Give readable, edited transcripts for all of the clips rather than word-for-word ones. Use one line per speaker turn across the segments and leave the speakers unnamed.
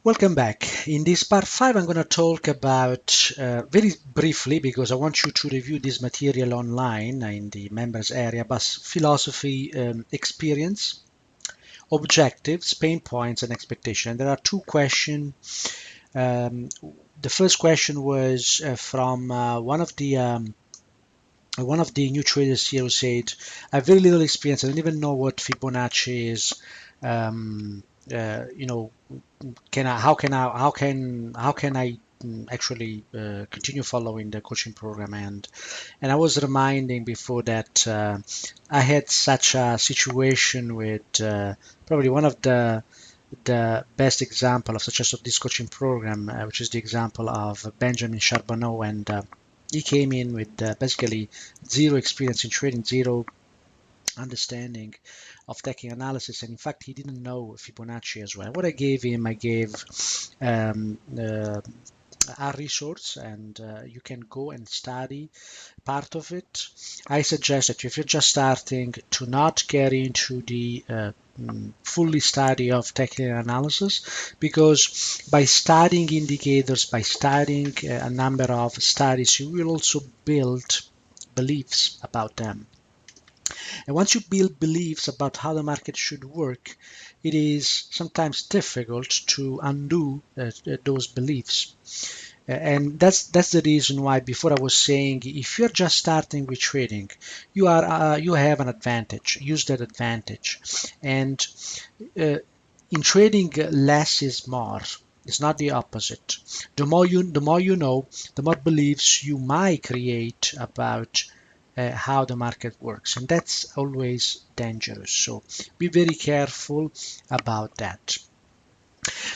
Welcome back. In this part 5, I'm going to talk about very briefly, because I want you to review this material online in the members area, but philosophy, experience, objectives, pain points, and expectation. And there are two questions. Um, the first question was from one of the new traders here, who said, "I have very little experience. I don't even know what Fibonacci is. Um, you know, how can I actually continue following the coaching program?" And I was reminding before that I had such a situation with probably one of the best example of success of this coaching program, which is the example of Benjamin Charbonneau. And he came in with basically zero experience in trading, zero understanding of technical analysis, and in fact, he didn't know Fibonacci as well. What I gave him, I gave um, a resource, and you can go and study part of it. I suggest that if you're just starting, to not get into the fully study of technical analysis, because by studying indicators, by studying a number of studies, you will also build beliefs about them. And once you build beliefs about how the market should work, it is sometimes difficult to undo those beliefs. And that's the reason why before I was saying, if you're just starting with trading, you have an advantage. Use that advantage. And uh, in trading, less is more. It's not the opposite. The more you know, the more beliefs you might create about how the market works, and that's always dangerous. So be very careful about that.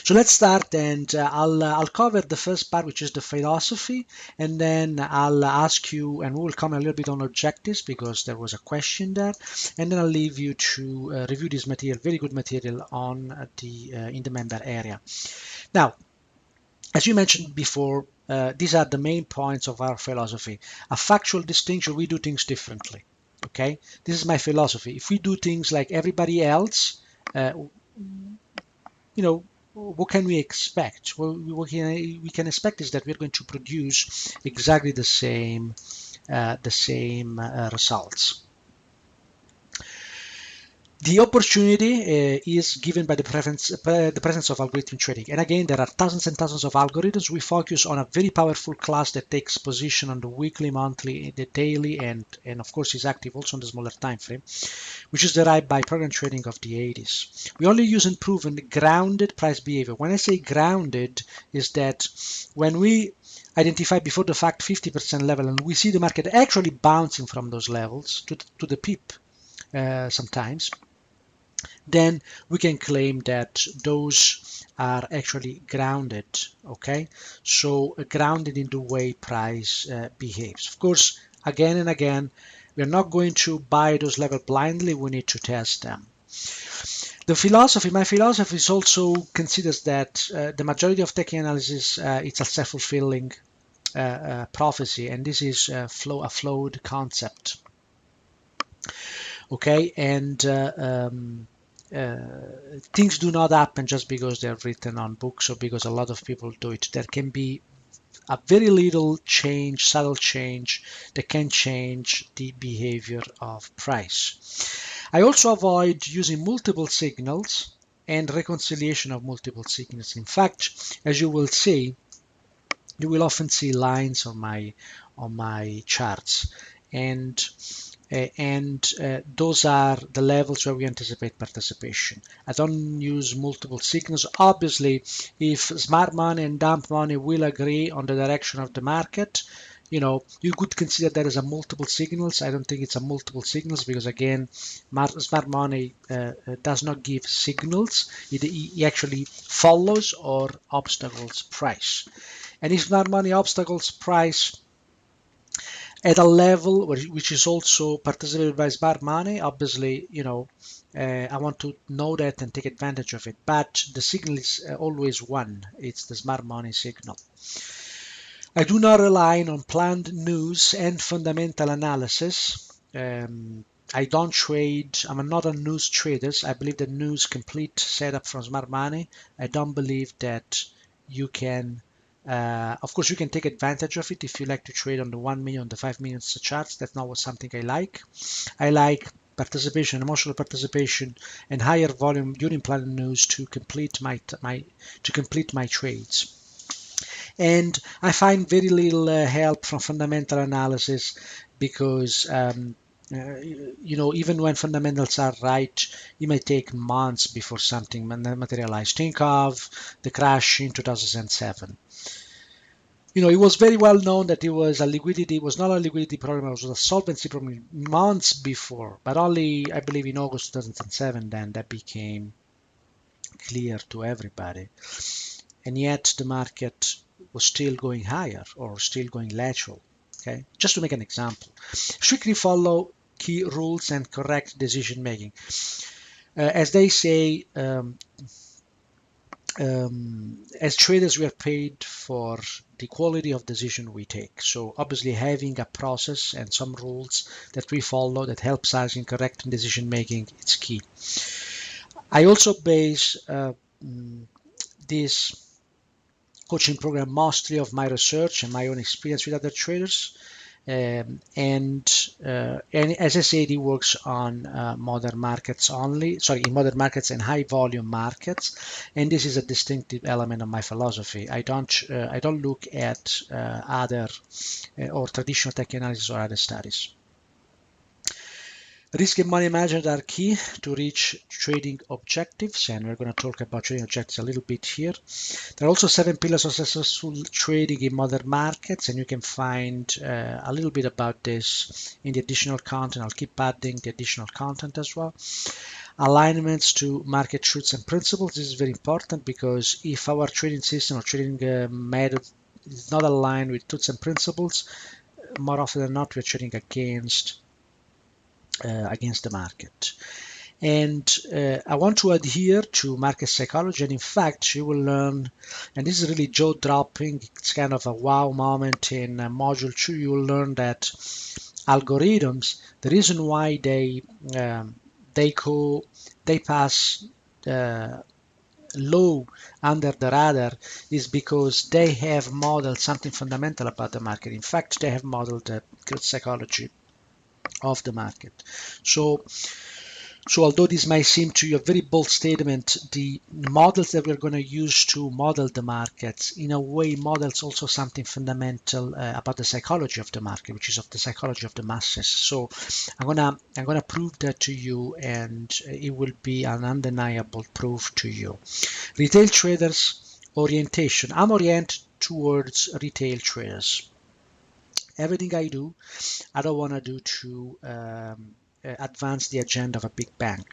So let's start, and I'll cover the first part, which is the philosophy, and then I'll ask you, and we will comment a little bit on objectives because there was a question there, and then I'll leave you to review this material, very good material on the in the member area. Now, as you mentioned before, these are the main points of our philosophy. A factual distinction: we do things differently. Okay, this is my philosophy. If we do things like everybody else, uh, what can we expect? Well, what we can expect is that we're going to produce exactly the same results. The opportunity is given by the presence of algorithmic trading. And again, there are thousands and thousands of algorithms. We focus on a very powerful class that takes position on the weekly, monthly, the daily, and of course is active also on the smaller time frame, which is derived by program trading of the 80s. We only use and proven grounded price behavior. When I say grounded, is that when we identify before the fact 50% level and we see the market actually bouncing from those levels to the peak sometimes, then we can claim that those are actually grounded. Okay, so grounded in the way price behaves. Of course, again and again, we're not going to buy those levels blindly. We need to test them. My philosophy is also considers that the majority of technical analysis it's a self-fulfilling prophecy, and this is a flawed concept. Okay, and things do not happen just because they're written on books or because a lot of people do it. There can be a very little change, subtle change, that can change the behavior of price. I also avoid using multiple signals and reconciliation of multiple signals. In fact, as you will see, you will often see lines on my charts, and those are the levels where we anticipate participation. I don't use multiple signals. Obviously, if smart money and dump money will agree on the direction of the market, you could consider that as a multiple signals. I don't think it's a multiple signals because, again, smart money does not give signals. It actually follows or obstacles price. And if smart money obstacles price at a level which is also participated by smart money, obviously, I want to know that and take advantage of it. But the signal is always one. It's the smart money signal. I do not rely on planned news and fundamental analysis. I don't trade. I'm not a news trader. I believe the news complete setup from smart money. I don't believe that you can. Of course, you can take advantage of it if you like to trade on the 1 million, the 5 million charts. That's not what something I like. I like participation, emotional participation, and higher volume during planning news to complete my trades. And I find very little help from fundamental analysis because even when fundamentals are right, it may take months before something materializes. Think of the crash in 2007. It was very well known that it was not a liquidity problem, it was a solvency problem months before, but only, I believe, in August 2007, then that became clear to everybody. And yet the market was still going higher or still going lateral. Okay, just to make an example, strictly follow key rules and correct decision making. As they say, as traders, we are paid for the quality of decision we take. So obviously having a process and some rules that we follow that helps us in correct decision making, it's key. I also base this coaching program mostly of my research and my own experience with other traders. And as I said, it works on modern markets only. Sorry, in modern markets and high volume markets. And this is a distinctive element of my philosophy. I don't look at other or traditional tech analysis or other studies. Risk and money management are key to reach trading objectives, and we're going to talk about trading objectives a little bit here. There are also 7 pillars of successful trading in modern markets, and you can find a little bit about this in the additional content. I'll keep adding the additional content as well. Alignments to market truths and principles. This is very important because if our trading system or trading method is not aligned with truths and principles, more often than not, we're trading against the market. And I want to adhere to market psychology, and in fact you will learn, and this is really jaw-dropping, it's kind of a wow moment in module 2. You will learn that algorithms, the reason why they pass low under the radar is because they have modeled something fundamental about the market. In fact, they have modeled the psychology of the market. So although this might seem to you a very bold statement, the models that we're going to use to model the markets, in a way, models also something fundamental about the psychology of the market, which is of the psychology of the masses. So I'm gonna prove that to you, and it will be an undeniable proof to you. Retail traders orientation. I'm oriented towards retail traders. Everything I do, I don't want to do to advance the agenda of a big bank.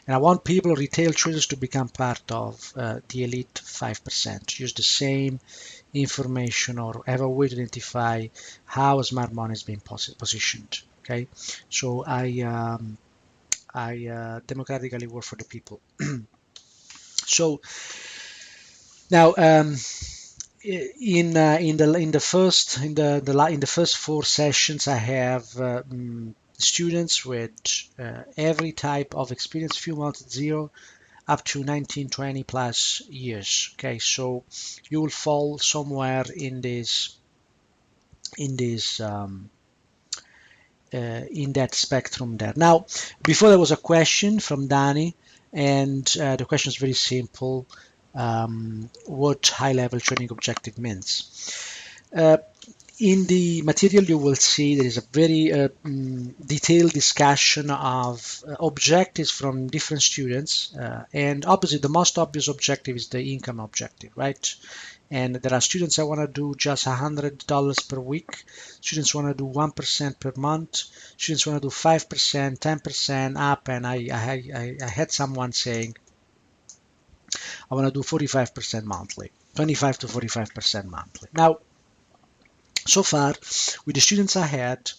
And I want people, retail traders, to become part of the elite 5%. Use the same information or have a way to identify how smart money is being positioned. Okay, so I democratically work for the people. So now. In the first 4 sessions, I have students with every type of experience, few months at 0 up to 19, 20 plus years. Okay, so you will fall somewhere in that spectrum there. Now, before there was a question from Danny, and the question is very simple. What high-level trading objective means. In the material, you will see there is a very detailed discussion of objectives from different students, and obviously the most obvious objective is the income objective, right? And there are students that want to do just $100 per week. Students want to do 1% per month. Students want to do 5%, 10% up, and I had someone saying, I want to do 45% monthly, 25 to 45% monthly. Now, so far, with the students I had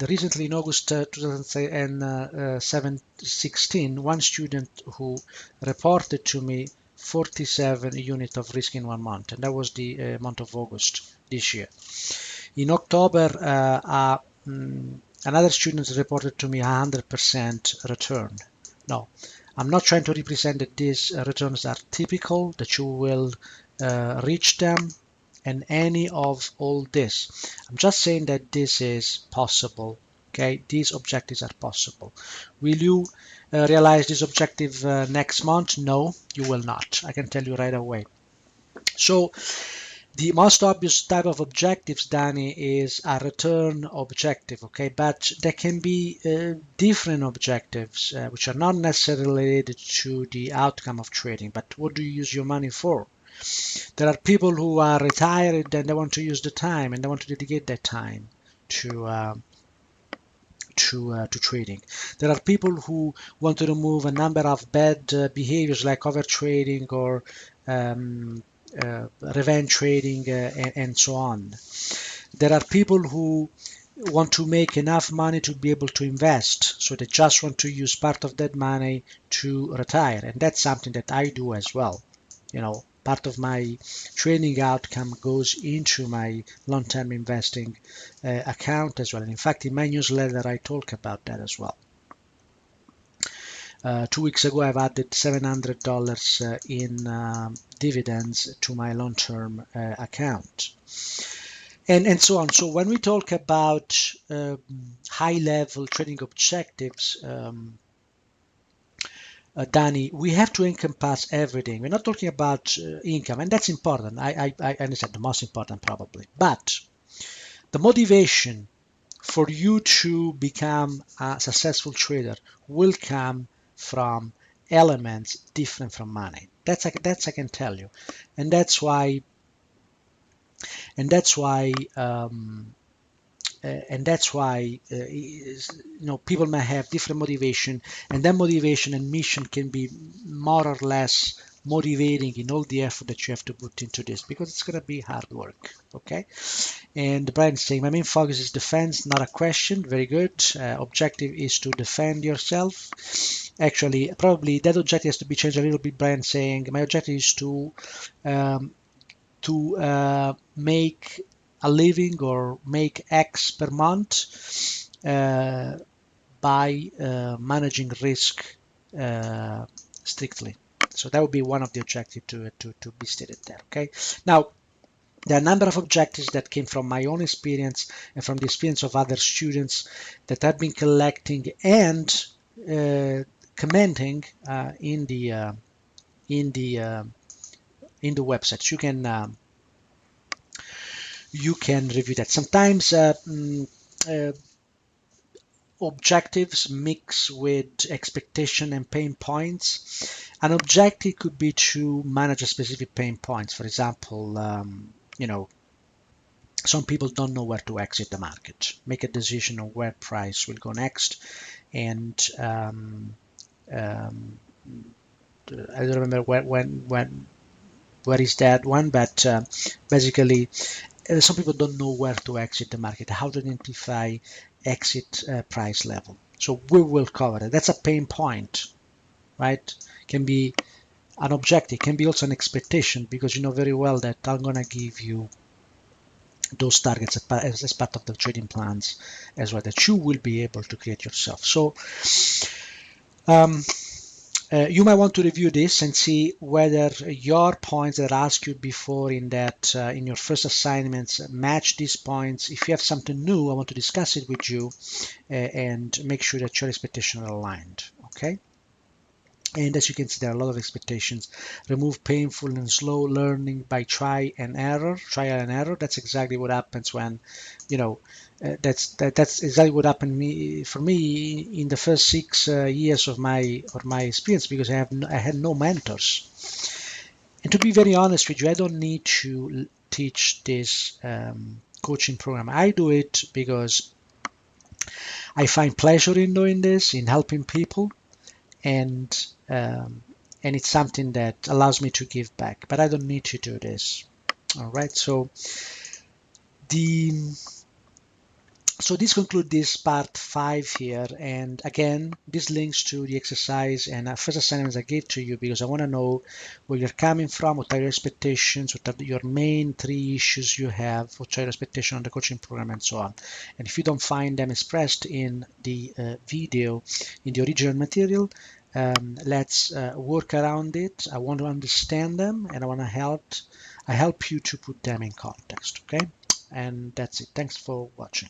recently in August 2016, one student who reported to me 47 units of risk in 1 month, and that was the month of August this year. In October, Another student reported to me 100% return. No, I'm not trying to represent that these returns are typical, that you will reach them and any of all this. I'm just saying that this is possible. Okay, these objectives are possible. Will you realize this objective next month? No, you will not. I can tell you right away. So the most obvious type of objectives, Danny, is a return objective, okay? But there can be different objectives which are not necessarily related to the outcome of trading, but what do you use your money for? There are people who are retired and they want to use the time and they want to dedicate their time to to trading. There are people who want to remove a number of bad behaviors like overtrading or um, revenge trading and so on. There are people who want to make enough money to be able to invest, so they just want to use part of that money to retire, and that's something that I do as well. You know, part of my trading outcome goes into my long-term investing account as well. And in fact, in my newsletter, I talk about that as well. 2 weeks ago, I've added $700 in dividends to my long-term account. And so on. So when we talk about high-level trading objectives, Danny, we have to encompass everything. We're not talking about income, and that's important. I understand the most important probably. But the motivation for you to become a successful trader will come from elements different from money. That's I can tell you, and that's why and that's why people may have different motivation, and that motivation and mission can be more or less motivating in all the effort that you have to put into this, because it's going to be hard work. Okay. And Brian's saying my main focus is defense, not a question. Very good. Objective is to defend yourself. Actually, probably that objective has to be changed a little bit. Brian saying my objective is um, to make a living or make X per month by managing risk strictly. So that would be one of the objectives to be stated there. Okay. Now, there are a number of objectives that came from my own experience and from the experience of other students that I've been collecting and commenting in the uh, in the websites. You can review that. Sometimes uh, objectives mix with expectation and pain points. An objective could be to manage a specific pain points. For example, some people don't know where to exit the market, make a decision on where price will go next, and I don't remember where is that one, but basically some people don't know where to exit the market, how to identify exit price level. So we will cover that. That's a pain point, right? Can be an objective, can be also an expectation, because you know very well that I'm gonna give you those targets as part of the trading plans as well that you will be able to create yourself. So um, you might want to review this and see whether your points that I asked you before in that in your first assignments match these points. If you have something new, I want to discuss it with you and make sure that your expectations are aligned. Okay. And as you can see, there are a lot of expectations. Remove painful and slow learning by trial and error. That's exactly what happens when, that's exactly what happened for me in the first 6 years of my experience, because I had no mentors. And to be very honest with you, I don't need to teach this coaching program. I do it because I find pleasure in doing this, in helping people, and um, and it's something that allows me to give back, but I don't need to do this. All right, so the So this concludes this part 5 here, and again this links to the exercise and first assignments I gave to you because I want to know where you're coming from, what are your expectations, what are your main 3 issues you have, what are your expectations on the coaching program, and so on. And if you don't find them expressed in the video, in the original material, let's work around it. I want to understand them and I help you to put them in context. Okay, and that's it. Thanks for watching.